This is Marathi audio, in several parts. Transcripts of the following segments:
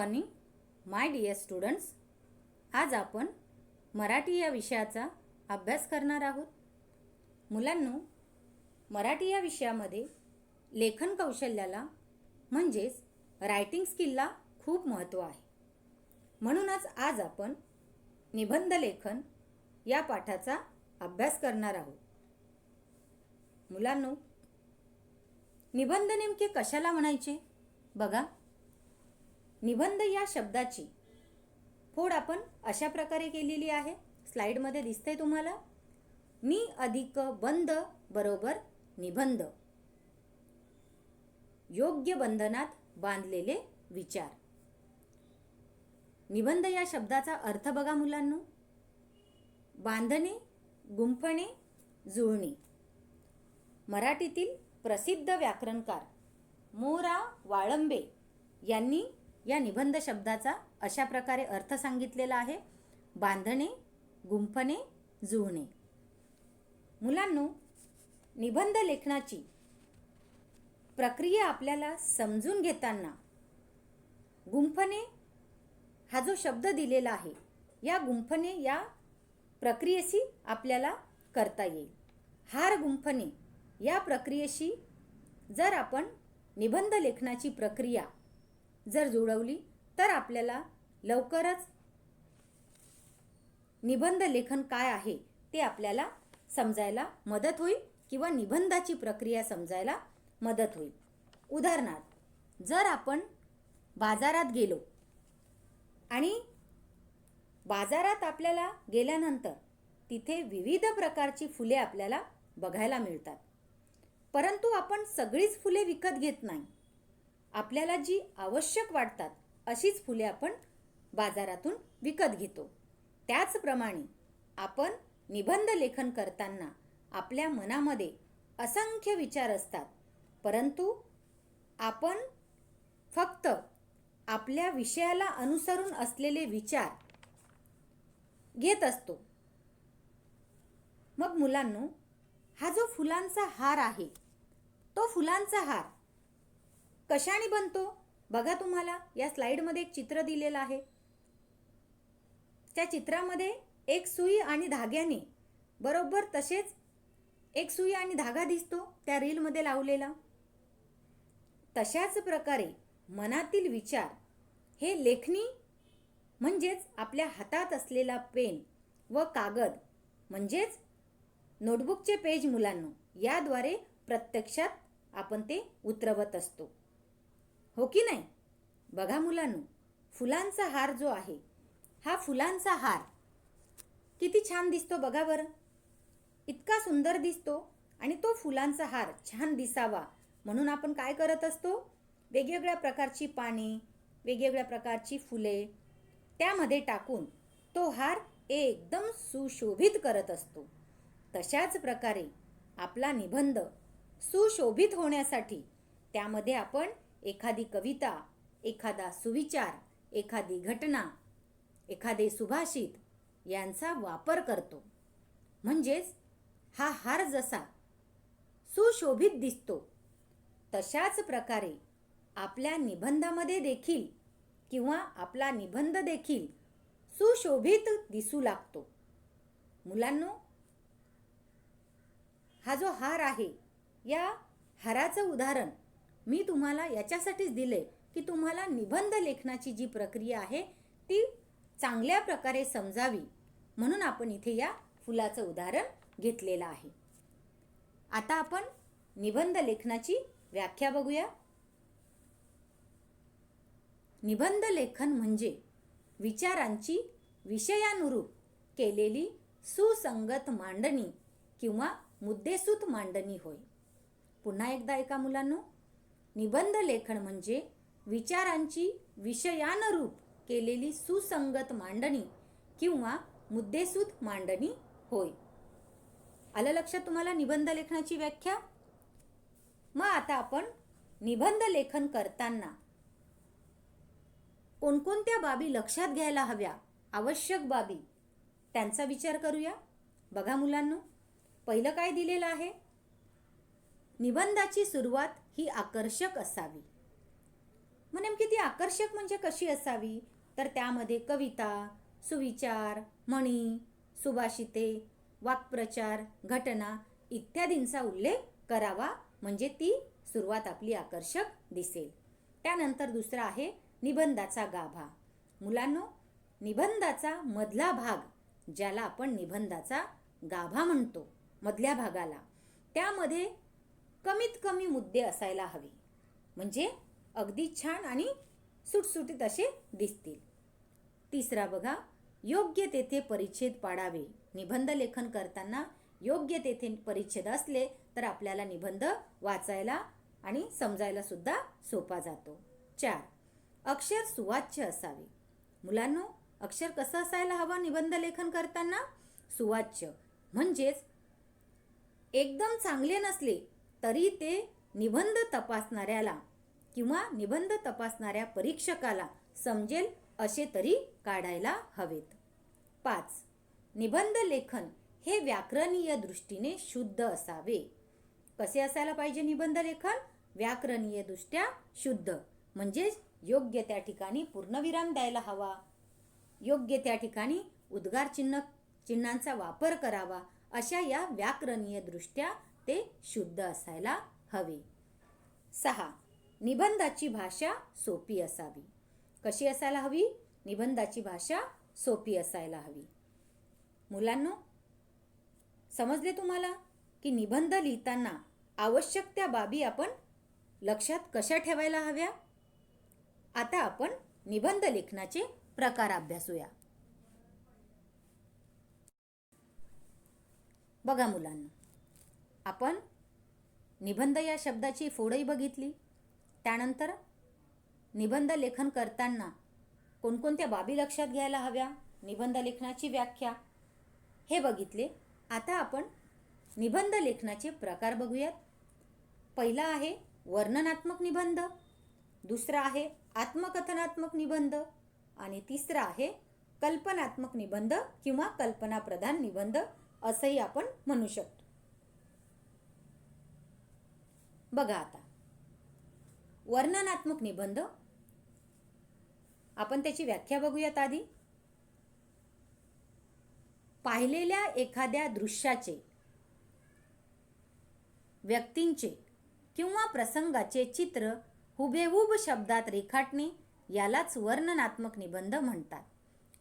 Morning my dear students. आज आपण मराठी या विषयाचा अभ्यास करणार आहोत. मुलांनो, मराठी या विषयामध्ये लेखन कौशल्याला म्हणजेच रायटिंग स्किलला खूप महत्त्व आहे. म्हणूनच आज आपण निबंध लेखन या पाठाचा अभ्यास करणार आहोत. मुलांनो, निबंध नेमके कशाला म्हणायचे बघा. निबंध या शब्दाची फोड आपण अशा प्रकारे केलेली आहे. स्लाइडमध्ये दिसते तुम्हाला. नि अधिक बंध बरोबर निबंध. योग्य बंधनात बांधलेले विचार. निबंध या शब्दाचा अर्थ बघा मुलांनो. बांधणे, गुंफणे, जुळणे. मराठीतील प्रसिद्ध व्याकरणकार मोरा वाळंबे यांनी या निबंध शब्दाचा अशा प्रकारे अर्थ सांगितलेला आहे. बांधणे, गुंफणे, जुळणे. मुलांनो, निबंध लेखनाची प्रक्रिया आपल्याला समजून घेताना गुंफणे हा जो शब्द दिलेला आहे, या गुंफणे या प्रक्रियेशी आपल्याला करता येईल. हार गुंफणे या प्रक्रियेशी जर आपण निबंध लेखनाची प्रक्रिया जर जुळवली तर आपल्याला लवकरच निबंध लेखन काय आहे ते आपल्याला समजायला मदत होईल किंवा निबंधाची प्रक्रिया समजायला मदत होईल. उदाहरणार्थ, जर आपण बाजारात गेलो आणि बाजारात आपल्याला गेल्यानंतर तिथे विविध प्रकारची फुले आपल्याला बघायला मिळतात. परंतु आपण सगळीच फुले विकत घेत नाही. आपल्याला जी आवश्यक वाटतात अशीच फुले आपण बाजारातून विकत घेतो. त्याचप्रमाणे आपण निबंध लेखन करताना आपल्या मनामध्ये असंख्य विचार असतात, परंतु आपण फक्त आपल्या विषयाला अनुसरून असलेले विचार घेत असतो. मग मुलांनो, हा जो फुलांचा हार आहे, तो फुलांचा हार कशाने बनतो बघा. तुम्हाला या स्लाइडमध्ये एक चित्र दिलेलं आहे. त्या चित्रामध्ये एक सुई आणि धाग्याने बरोबर तसेच एक सुई आणि धागा दिसतो त्या रीलमध्ये लावलेला. तशाच प्रकारे मनातील विचार हे लेखणी म्हणजेच आपल्या हातात असलेला पेन व कागद म्हणजेच नोटबुकचे पेज मुलांनो, याद्वारे प्रत्यक्षात आपण ते उतरवत असतो, हो की नाही. बघा मुलांनो, फुलांचा हार जो आहे, हा फुलांचा हार किती छान दिसतो बघा बरं. इतका सुंदर दिसतो आणि तो फुलांचा हार छान दिसावा म्हणून आपण काय करत असतो, वेगवेगळ्या प्रकारची पाने, वेगवेगळ्या प्रकारची फुले त्यामध्ये टाकून तो हार एकदम सुशोभित करत असतो. तशाच प्रकारे आपला निबंध सुशोभित होण्यासाठी त्यामध्ये आपण एखादी कविता, एखादा सुविचार, एखादी घटना, एखादे सुभाषित यांचा वापर करतो. म्हणजेच हा हार जसा सुशोभित दिसतो तशाच प्रकारे आपल्या निबंधामध्ये देखील किंवा आपला निबंध देखील सुशोभित दिसू लागतो. मुलांनो, हा जो हार आहे, या हाराचं उदाहरण मी तुम्हाला याच्यासाठीच दिले की तुम्हाला निबंध लेखनाची जी प्रक्रिया आहे ती चांगल्या प्रकारे समजावी म्हणून आपण इथे या फुलाचं उदाहरण घेतलेलं आहे. आता आपण निबंध लेखनाची व्याख्या बघूया. निबंध लेखन म्हणजे विचारांची विषयानुरूप केलेली सुसंगत मांडणी किंवा मुद्देसूद मांडणी होय. पुन्हा एकदा ऐका मुलांनो. निबंध लेखन म्हणजे विचारांची विषयानुरूप केलेली सुसंगत मांडणी किंवा मुद्देसूद मांडणी होय. आलं लक्षात तुम्हाला निबंध लेखनाची व्याख्या. मग आता आपण निबंध लेखन करताना कोणकोणत्या बाबी लक्षात घ्यायला हव्या, आवश्यक बाबी, त्यांचा विचार करूया. बघा मुलांनो, पहिलं काय दिलेलं आहे, निबंधाची सुरुवात ही आकर्षक असावी. मग नेमकी ती आकर्षक म्हणजे कशी असावी? तर त्यामध्ये कविता, सुविचार, म्हणी, सुभाषिते, वाक्प्रचार, घटना इत्यादींचा उल्लेख करावा, म्हणजे ती सुरुवात आपली आकर्षक दिसेल. त्यानंतर दुसरा आहे निबंधाचा गाभा. मुलांनो, निबंधाचा मधला भाग, ज्याला आपण निबंधाचा गाभा म्हणतो, मधल्या भागाला, त्यामध्ये कमीत कमी मुद्दे असायला हवे, म्हणजे अगदी छान आणि सुटसुटीत असे दिसतील. तिसरा बघा, योग्य तेथे परिच्छेद पाडावे. निबंध लेखन करताना योग्य तेथे परिच्छेद असले तर आपल्याला निबंध वाचायला आणि समजायला सुद्धा सोपा जातो. 4. अक्षर सुवाच्य असावे. मुलांनो, अक्षर कसं असायला हवं निबंध लेखन करताना? सुवाच्य, म्हणजेच एकदम चांगले नसले तरी ते निबंध तपासणाऱ्याला किंवा निबंध तपासणाऱ्या परीक्षकाला समजेल असे तरी काढायला हवेत. 5. निबंध लेखन हे व्याकरणीय दृष्टीने शुद्ध असावे. कसे असायला पाहिजे निबंध लेखन? व्याकरणीय दृष्ट्या शुद्ध, म्हणजेच योग्य त्या ठिकाणी पूर्णविराम द्यायला हवा, योग्य त्या ठिकाणी उद्गार चिन्हांचा वापर करावा, अशा या व्याकरणीय दृष्ट्या ते शुद्ध असायला हवे. 6. निबंधाची भाषा सोपी असावी. कशी असायला हवी? निबंधाची भाषा सोपी असायला हवी. मुलांनो, समजले तुम्हाला की निबंध लिहिताना आवश्यक त्या बाबी आपण लक्षात कशा ठेवायला हव्या? आता आपण निबंध लेखनाचे प्रकार अभ्यासूया. बघा मुलांनो, आपण निबंध या शब्दाची फोडही बघितली. त्यानंतर निबंध लेखन करताना कोणकोणत्या बाबी लक्षात घ्यायला हव्या, निबंध लेखनाची व्याख्या हे बघितले. आता आपण निबंध लेखनाचे प्रकार बघूयात. पहिला आहे वर्णनात्मक निबंध, दुसरा आहे आत्मकथनात्मक निबंध आणि तिसरा आहे कल्पनात्मक निबंध किंवा कल्पनाप्रधान निबंध असंही आपण म्हणू शकतो. बघा आता वर्णनात्मक निबंध, आपण त्याची व्याख्या बघूयात. आधी पाहिलेल्या एखाद्या दृश्याचे, व्यक्तींचे किंवा प्रसंगाचे चित्र हुबेहूब शब्दात रेखाटणे यालाच वर्णनात्मक निबंध म्हणतात.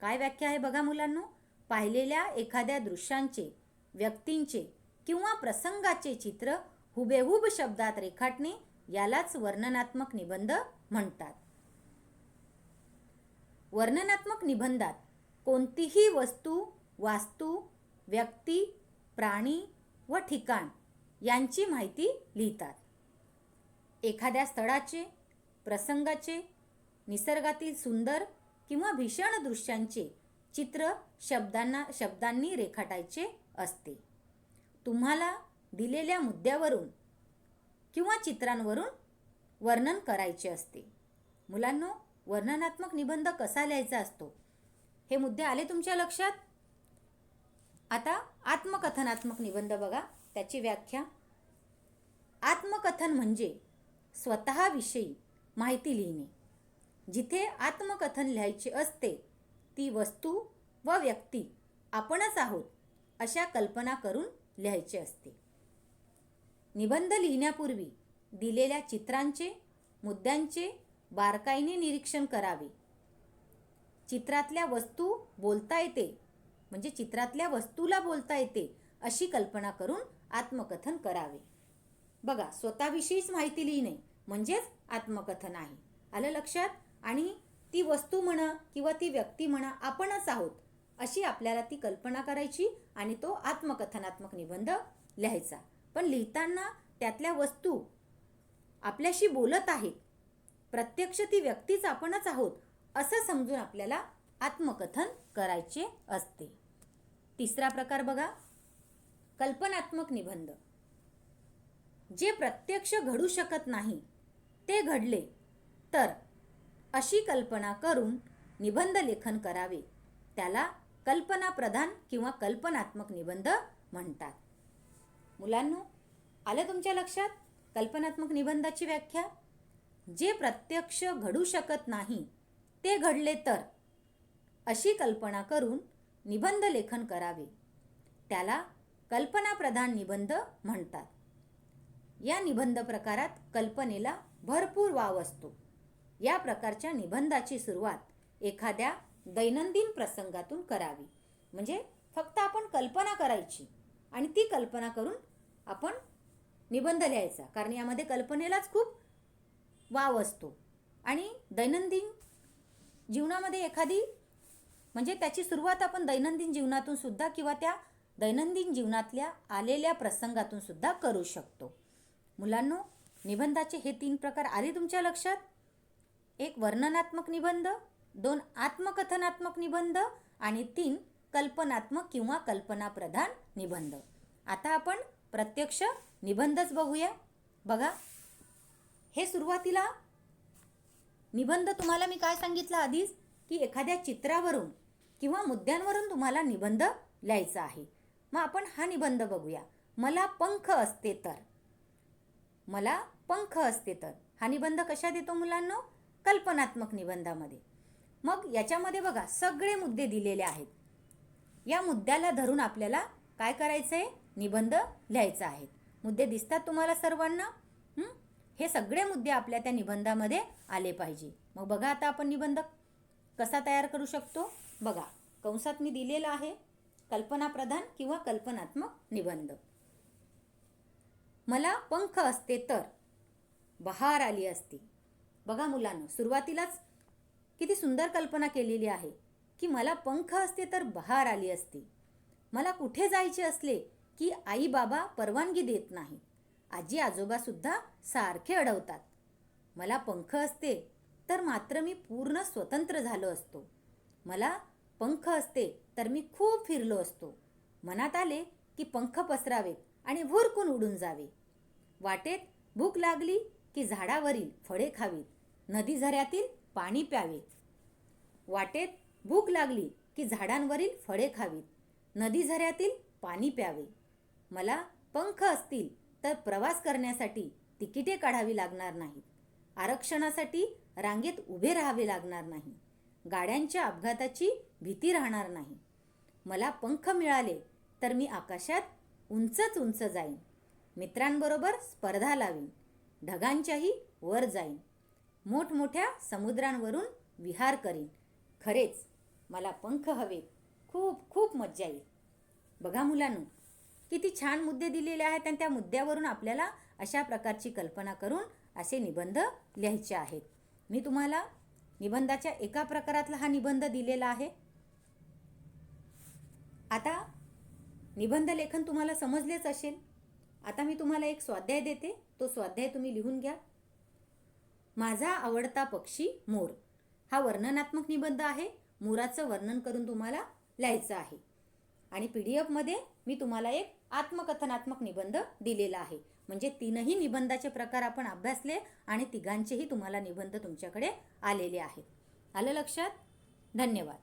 काय व्याख्या आहे बघा मुलांनो? पाहिलेल्या एखाद्या दृश्यांचे, व्यक्तींचे किंवा प्रसंगाचे चित्र हुबेहूब शब्दात रेखाटणे यालाच वर्णनात्मक निबंध म्हणतात. वर्णनात्मक निबंधात कोणतीही वस्तू, वास्तू, व्यक्ती, प्राणी व ठिकाण यांची माहिती लिहितात. एखाद्या स्थळाचे, प्रसंगाचे, निसर्गातील सुंदर किंवा भीषण दृश्यांचे चित्र शब्दांनी रेखाटायचे असते. तुम्हाला दिलेल्या मुद्द्यावरून किंवा चित्रांवरून वर्णन करायचे असते. मुलांनो, वर्णनात्मक निबंध कसा लिहायचा असतो हे मुद्दे आले तुमच्या लक्षात? आता आत्मकथनात्मक निबंध बघा, त्याची व्याख्या. आत्मकथन म्हणजे स्वतःविषयी माहिती लिहिणे. जिथे आत्मकथन लिहायचे असते ती वस्तू व व्यक्ती आपणच आहोत अशा कल्पना करून लिहायचे असते. निबंध लिहिण्यापूर्वी दिलेल्या चित्रांचे, मुद्द्यांचे बारकाईने निरीक्षण करावे. चित्रातल्या वस्तू बोलता येते, म्हणजे चित्रातल्या वस्तूला बोलता येते अशी कल्पना करून आत्मकथन करावे. बघा, स्वतःविषयीच माहिती लिहिणे म्हणजेच आत्मकथन आहे. आलं लक्षात? आणि ती वस्तू म्हणा किंवा ती व्यक्ती म्हणा आपणच आहोत अशी आपल्याला ती कल्पना करायची आणि तो आत्मकथनात्मक निबंध लिहायचा. पण लिहिताना त्यातल्या वस्तू आपल्याशी बोलत आहेत, प्रत्यक्ष ती व्यक्तीच आपणच आहोत असं समजून आपल्याला आत्मकथन करायचे असते. तिसरा प्रकार बघा, कल्पनात्मक निबंध. जे प्रत्यक्ष घडू शकत नाही ते घडले तर अशी कल्पना करून निबंध लेखन करावे, त्याला कल्पनाप्रधान किंवा कल्पनात्मक निबंध म्हणतात. मुलांनो, आलं तुमच्या लक्षात कल्पनात्मक निबंधाची व्याख्या? जे प्रत्यक्ष घडू शकत नाही ते घडले तर अशी कल्पना करून निबंध लेखन करावे. त्याला कल्पनाप्रधान निबंध म्हणतात. या निबंध प्रकारात कल्पनेला भरपूर वाव असतो. या प्रकारच्या निबंधाची सुरुवात एखाद्या दैनंदिन प्रसंगातून करावी. म्हणजे फक्त आपण कल्पना करायची आणि ती कल्पना करून आपण निबंध लिहायचा, कारण यामध्ये कल्पनेलाच खूप वाव असतो. आणि दैनंदिन जीवनामध्ये एखादी म्हणजे त्याची सुरुवात आपण दैनंदिन जीवनातून सुद्धा किंवा त्या दैनंदिन जीवनातल्या आलेल्या प्रसंगातून सुद्धा करू शकतो. मुलांनो, निबंधाचे हे 3 प्रकार आले तुमच्या लक्षात? 1 वर्णनात्मक निबंध, 2 आत्मकथनात्मक निबंध आणि 3 कल्पनात्मक किंवा कल्पनाप्रधान निबंध. आता आपण प्रत्यक्ष निबंधच बघूया. बघा, हे सुरुवातीला निबंध तुम्हाला मी काय सांगितलं आधीच, की एखाद्या चित्रावरून किंवा मुद्द्यांवरून तुम्हाला निबंध लिहायचा आहे. मग आपण हा निबंध बघूया. मला पंख असते तर. मला पंख असते तर हा निबंध कशात येतो मुलांनो? कल्पनात्मक निबंधामध्ये. मग याच्यामध्ये बघा सगळे मुद्दे दिलेले आहेत. या मुद्द्याला धरून आपल्याला काय करायचं आहे? निबंध लिहायचा आहे. मुद्दे दिसतात तुम्हाला सर्वांना? हे सगळे मुद्दे आपल्या त्या निबंधामध्ये आले पाहिजे. मग बघा आता आपण निबंध कसा तयार करू शकतो. बघा, कंसात मी दिलेला आहे कल्पनाप्रधान किंवा कल्पनात्मक निबंध. मला पंख असते तर बहार आली असती. बघा मुलांना, सुरुवातीलाच किती सुंदर कल्पना केलेली आहे की मला पंख असते तर बहार आली असती. मला कुठे जायचे असले की आई बाबा परवानगी देत नाही. आजी आजोबा सुद्धा सारखे अडवतात. मला पंख असते तर मात्र मी पूर्ण स्वतंत्र झालो असतो. मला पंख असते तर मी खूप फिरलो असतो. मनात आले की पंख पसरावेत आणि भुरकून उडून जावे. वाटेत भूक लागली की झाडावरील फळे खावीत, नदी झऱ्यातील पाणी प्यावे. वाटेत भूक लागली की झाडांवरील फळे खावीत, नदी झऱ्यातील पाणी प्यावे. मला पंख असतील तर प्रवास करण्यासाठी तिकिटे काढावी लागणार नाहीत. आरक्षणासाठी रांगेत उभे राहावे लागणार नाही. गाड्यांच्या अपघाताची भीती राहणार नाही. मला पंख मिळाले तर मी आकाशात उंचच उंच जाईन. मित्रांबरोबर स्पर्धा लावीन. ढगांच्याही वर जाईन. मोठमोठ्या समुद्रांवरून विहार करीन. खरेच मला पंख हवेत. खूप खूप मज्जा येईल. बघा मुलांनो, किती छान मुद्दे दिलेले आहेत आणि त्या मुद्द्यावरून आपल्याला अशा प्रकारची कल्पना करून असे निबंध लिहायचे आहेत. मी तुम्हाला निबंधाच्या एका प्रकारातला हा निबंध दिलेला आहे. आता निबंध लेखन तुम्हाला समजलेच असेल. आता मी तुम्हाला एक स्वाध्याय देते. तो स्वाध्याय तुम्ही लिहून घ्या. माझा आवडता पक्षी मोर. हा वर्णनात्मक निबंध आहे. मोराचं वर्णन करून तुम्हाला लिहायचं आहे. आणि PDF मध्ये मी तुम्हाला एक आत्मकथनात्मक निबंध दिलेला आहे. म्हणजे 3ही निबंधाचे प्रकार आपण अभ्यासले आणि तिघांचेही तुम्हाला निबंध तुमच्याकडे आलेले आहेत. आलं लक्षात? धन्यवाद.